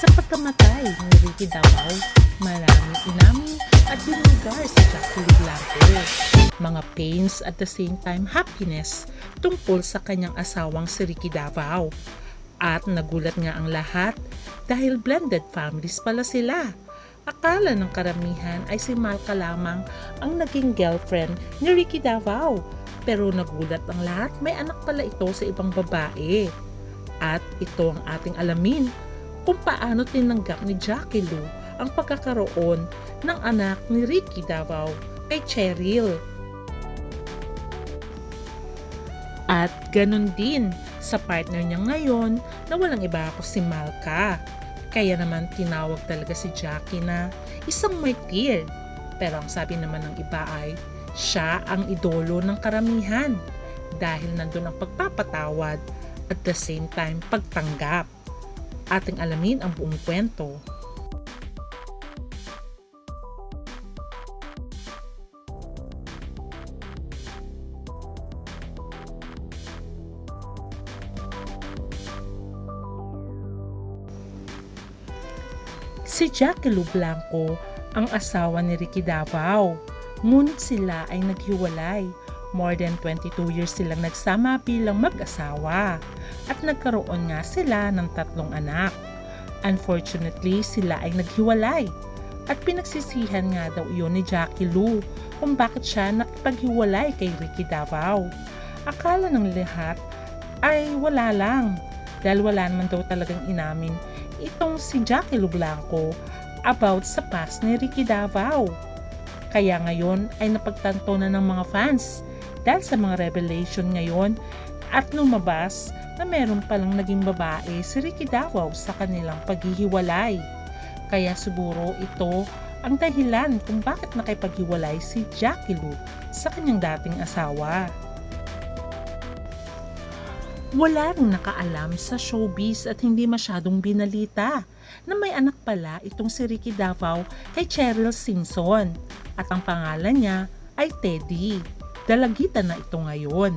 Sa pagkamatay ni Ricky Davao, maraming inamin at binulgar sa Jackie Blanco. Mga pains at the same time happiness tungkol sa kanyang asawang si Ricky Davao. At nagulat nga ang lahat dahil blended families pala sila. Akala ng karamihan ay si Malca lamang ang naging girlfriend ni Ricky Davao. Pero nagulat ang lahat, may anak pala ito sa ibang babae. At ito ang ating alamin kung paano tinanggap ni Jackie Lu ang pagkakaroon ng anak ni Ricky Davao kay Cheryl. At ganun din sa partner niya ngayon na walang iba ako si Malca. Kaya naman tinawag talaga si Jackie na isang martir. Pero ang sabi naman ng iba ay siya ang idolo ng karamihan dahil nandun ang pagpapatawad at the same time pagtanggap. Ating alamin ang buong kwento. Si Jackie Lu Blanco ang asawa ni Ricky Davao, ngunit sila ay naghiwalay. More than 22 years silang nagsama bilang mag-asawa at nagkaroon nga sila ng 3 anak. Unfortunately, sila ay naghiwalay at pinagsisihan nga daw iyon ni Jackie Lu kung bakit siya nakipaghiwalay kay Ricky Davao. Akala ng lahat ay wala lang dahil wala naman daw talagang inamin itong si Jackie Lu Blanco about sa past ni Ricky Davao. Kaya ngayon ay napagtanto na ng mga fans dahil sa mga revelation ngayon at lumabas na meron palang naging babae si Ricky Davao sa kanilang paghihiwalay. Kaya siguro ito ang dahilan kung bakit nakipaghiwalay si Jackie Lu sa kanyang dating asawa. Wala ring nakaalam sa showbiz at hindi masyadong binalita na may anak pala itong si Ricky Davao kay Cheryl Simpson at ang pangalan niya ay Teddy. Dalagitan na ito ngayon.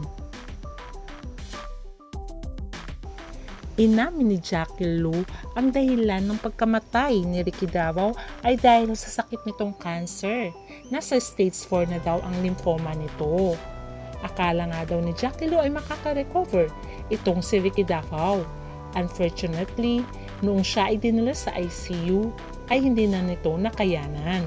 Inamin ni Jackie Lu ang dahilan ng pagkamatay ni Ricky Davao ay dahil sa sakit nitong cancer. Nasa stage 4 na daw ang lymphoma nito. Akala nga daw ni Jackie Lu ay makaka-recover itong si Ricky Davao. Unfortunately, noong siya ay dinala sa ICU ay hindi na nito nakayanan.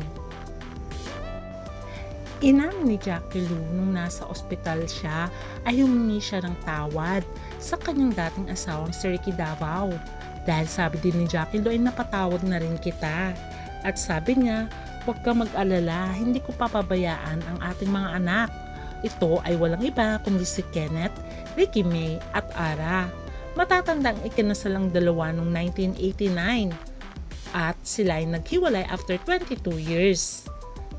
Inamin ni Jackie Lu nung nasa ospital siya ay humingi siya ng tawad sa kanyang dating asawang si Ricky Davao. Dahil sabi din ni Jackie Lu ay napatawad na rin kita. At sabi niya, huwag ka mag-alala, hindi ko papabayaan ang ating mga anak. Ito ay walang iba kundi si Kenneth, Ricky May at Ara. Matatandang ikinasalang dalawa noong 1989 at sila ay naghiwalay after 22 years.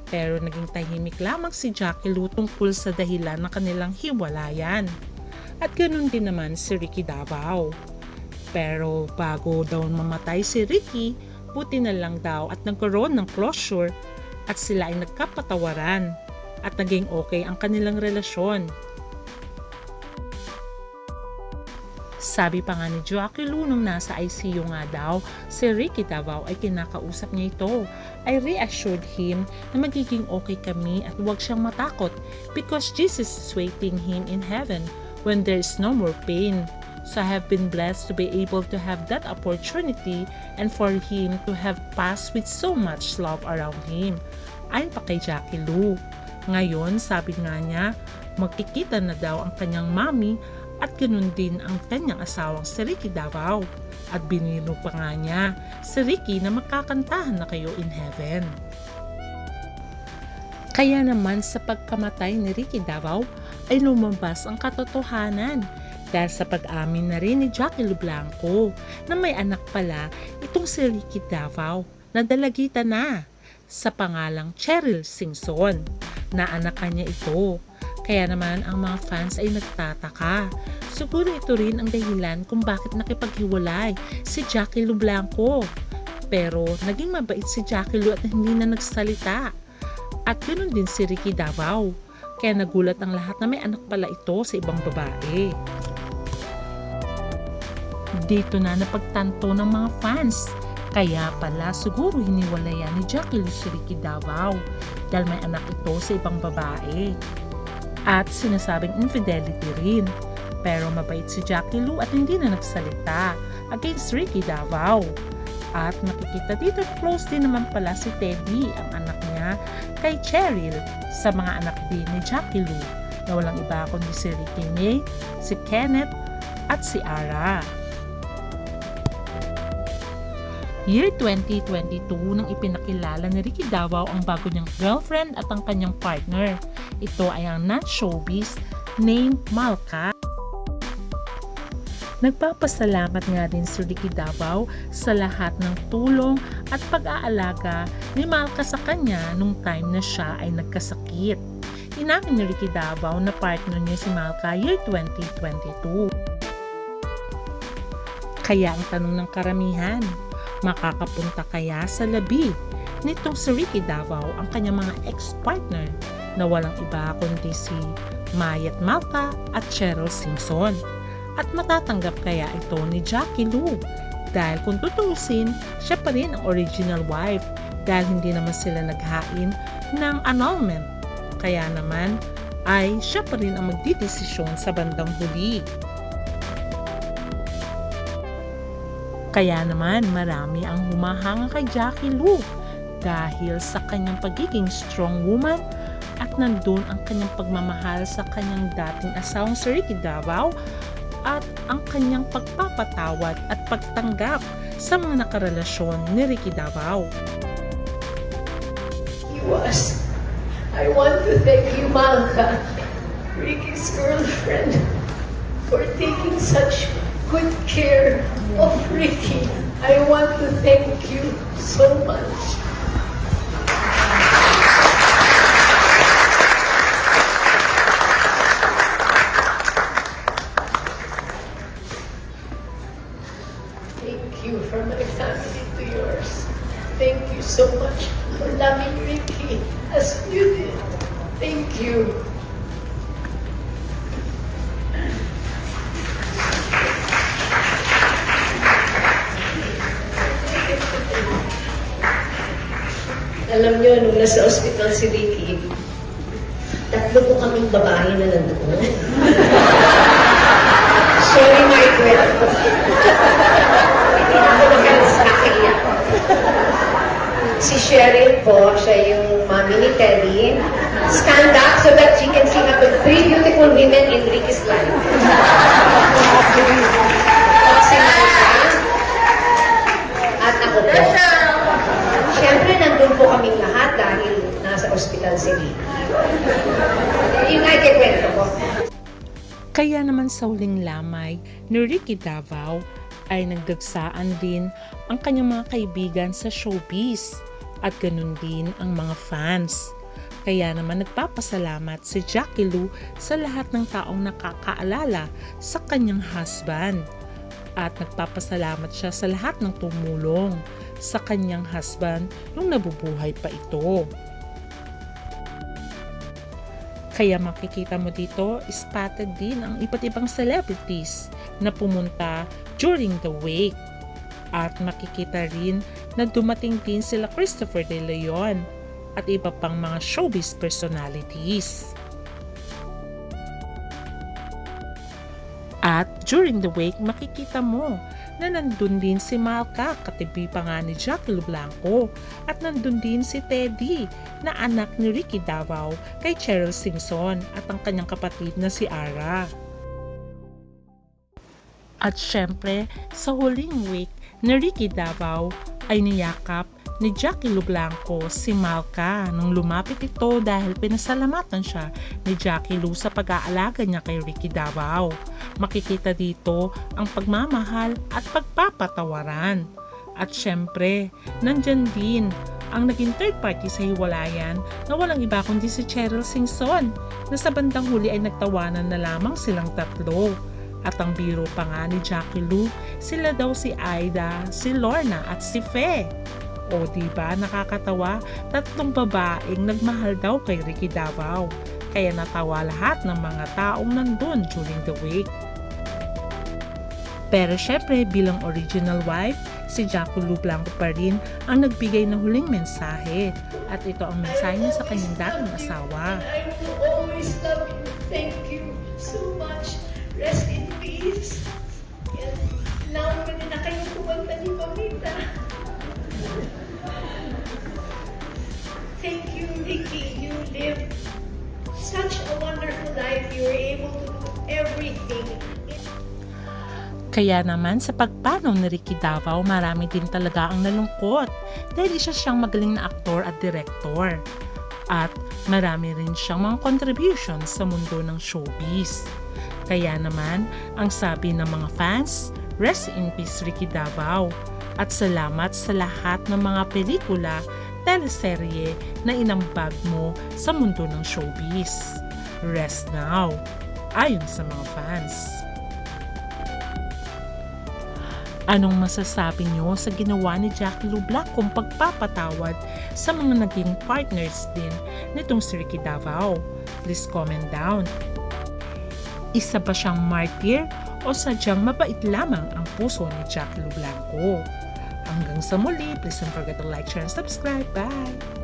Pero naging tahimik lamang si Jackie Lu tungkol sa dahilan ng kanilang hiwalayan. At ganoon din naman si Ricky Davao. Pero bago daw mamatay si Ricky, buti na lang daw at nagkaroon ng closure at sila ay nagkapatawaran at naging okay ang kanilang relasyon. Sabi pa nga ni Jackie Lu nung nasa ICU nga daw, si Ricky Davao ay kinakausap niya ito. I reassured him na magiging okay kami at huwag siyang matakot because Jesus is waiting him in heaven when there is no more pain. So I have been blessed to be able to have that opportunity and for him to have passed with so much love around him. Ayon pa kay Jackie Lu. Ngayon, sabi nga niya, magkikita na daw ang kanyang mami at ganoon din ang kanyang asawang si Ricky Davao. At biniro pa nga niya si Ricky na magkakantahan na kayo in heaven. Kaya naman sa pagkamatay ni Ricky Davao ay lumabas ang katotohanan dahil sa pag-amin na rin ni Jackie Lu Blanco na may anak pala itong si Ricky Davao na dalagitan na sa pangalang Cheryl Simpson na anak niya ito. Kaya naman ang mga fans ay nagtataka. Siguro ito rin ang dahilan kung bakit nakipaghiwalay si Jackie Lu Blanco. Pero naging mabait si Jackie Lu at hindi na nagsalita. At ganoon din si Ricky Davao. Kaya nagulat ang lahat na may anak pala ito sa ibang babae. Dito na napagtanto ng mga fans Kaya pala siguro hiniwalayan ni Jackie Lou si Ricky Davao dahil may anak ito sa ibang babae. At sinasabing infidelity rin. Pero mabait si Jackie Lou at hindi na nagsalita against Ricky Davao. At nakikita dito close din naman pala si Teddy, ang anak niya, kay Cheryl sa mga anak din ni Jackie Lou na walang iba kundi si Ricky May, si Kenneth at si Ara. Year 2022 nang ipinakilala ni Ricky Davao ang bago niyang girlfriend at ang kanyang partner. Ito ay ang non-showbiz named Malka. Nagpapasalamat nga din si Ricky Davao sa lahat ng tulong at pag-aalaga ni Malka sa kanya nung time na siya ay nagkasakit. Inamin ni Ricky Davao na partner niya si Malka year 2022. Kaya ang tanong ng karamihan, makakapunta kaya sa labi nitong si Ricky Davao ang kanyang mga ex-partner na walang iba kundi si Mayet Malka at Cheryl Simpson? At matatanggap kaya ito ni Jackie Lou? Dahil kung tutuusin, siya pa rin ang original wife dahil hindi naman sila naghain ng annulment. Kaya naman ay siya pa rin ang magdidesisyon sa bandang huli. Kaya naman marami ang humahanga kay Jackie Lou dahil sa kanyang pagiging strong woman at nandun ang kanyang pagmamahal sa kanyang dating asawang si Ricky Davao at ang kanyang pagpapatawad at pagtanggap sa mga nakarelasyon ni Ricky Davao. I want to thank you, Malka, Ricky's girlfriend, for taking such good care of Ricky. I want to thank you so much. Thank you from my family to yours. Thank you so much for loving Ricky as you did. Thank you. Alam niyo, nung nasa ospital si Ricky, 3 po kaming babae na nandoon. Sorry, my kwento. Hindi na ako nagalas nakaiyak. Si Cheryl po, siya yung mami ni Teddy. Stand up so that she can sing up with 3 beautiful women in Ricky's life. Si Malka. At ako po. Siyempre, nandun po kaming lahat dahil nasa ospital si Ricky. Yung nga ikikwento ko. Kaya naman sa huling lamay ni Ricky Davao ay nagdagsaan din ang kanyang mga kaibigan sa showbiz at ganun din ang mga fans. Kaya naman nagpapasalamat si Jackie Lou sa lahat ng taong nakakaalala sa kanyang husband. At nagpapasalamat siya sa lahat ng tumulong sa kanyang husband nung nabubuhay pa ito. Kaya makikita mo dito, spotted din ang iba't ibang celebrities na pumunta during the wake. At makikita rin na dumating din sila Christopher De Leon at iba pang mga showbiz personalities. At during the wake, makikita mo na nandun din si Malka, katibi pa nga ni Jackie Lou Blanco, at nandun din si Teddy, na anak ni Ricky Davao kay Cheryl Simpson at ang kanyang kapatid na si Ara. At syempre, sa huling week ni Ricky Davao ay niyakap ni Jackie Lou Blanco si Malka nung lumapit ito dahil pinasalamatan siya ni Jackie Lou sa pag-aalaga niya kay Ricky Davao. Makikita dito ang pagmamahal at pagpapatawaran. At syempre, nandyan din ang naging third party sa hiwalayan na walang iba kundi si Cheryl Simpson na sa bandang huli ay nagtawanan na lamang silang tatlo. At ang biro pa nga ni Jackie Lou, sila daw si Aida, si Lorna at si Fe. O diba nakakatawa, 3 babaeng nagmahal daw kay Ricky Davao. Kaya natawa lahat ng mga taong nandun during the wake. Pero syempre, bilang original wife, si Jackie Lou Blanco pa rin ang nagbigay ng huling mensahe. At ito ang mensahe niya sa kanyang dating asawa. I will always love you. Thank you so much. Rest in peace. And now, pwede na kayong kumanta ni Pamita. Thank you, Ricky. You lived such a wonderful life. You were able to do everything. Kaya naman sa pagpanaw ni Ricky Davao, marami din talaga ang nalungkot dahil isa siyang magaling na aktor at direktor. At marami rin siyang mga contributions sa mundo ng showbiz. Kaya naman, ang sabi ng mga fans, rest in peace Ricky Davao. At salamat sa lahat ng mga pelikula, teleserye na inambag mo sa mundo ng showbiz. Rest now, ayon sa mga fans. Anong masasabi nyo sa ginawa ni Jackie Lou Blancong pagpapatawad sa mga naging partners din nitong si Ricky Davao? Please comment down. Isa ba siyang martyr o sadyang mabait lamang ang puso ni Jackie Lou Blanco? Hanggang sa muli, please don't forget to like, share, and subscribe. Bye!